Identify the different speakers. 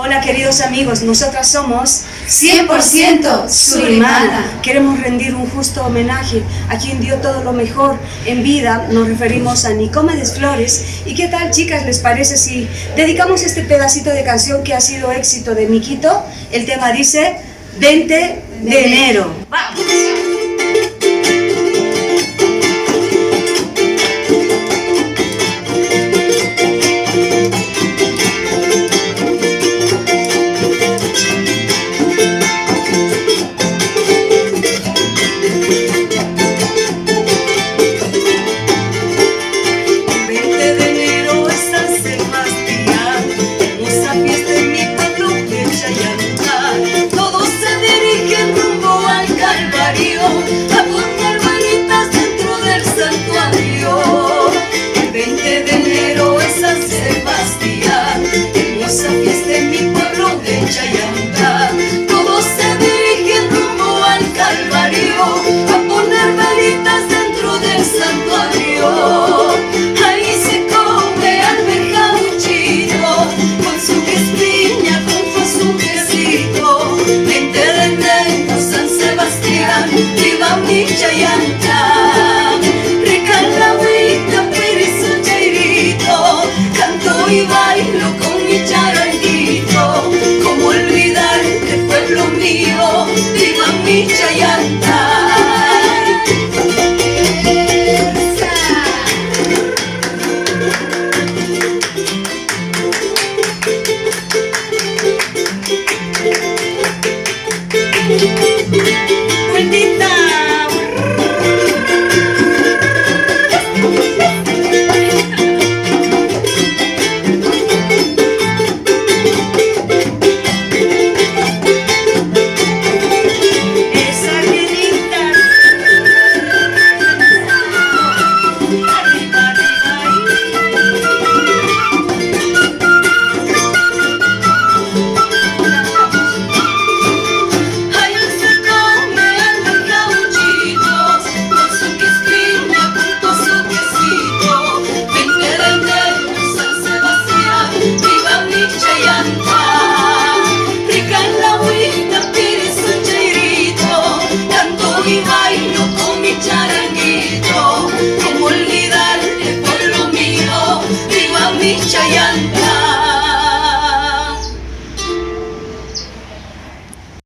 Speaker 1: Hola queridos amigos, nosotras somos
Speaker 2: 100% Surimana.
Speaker 1: Queremos rendir un justo homenaje a quien dio todo lo mejor en vida. Nos referimos a Nicomedes Flores. ¿Y qué tal, chicas, les parece si dedicamos este pedacito de canción que ha sido éxito de Miquito? El tema dice 20 de enero. ¡Vamos!
Speaker 2: Todos se dirigen rumbo al Calvario a poner velitas dentro del santuario. Ahí se come alberja un chino con su quespiña, con su quesito. 20 de enero, San Sebastián, viva mi Chayanta. Recalabita, perizo, chairito, canto y bailo con mi charanguito. ¿Cómo olvidar que pueblo mío viva mi Chayanta?
Speaker 1: ¡Vueltita!
Speaker 2: Bye.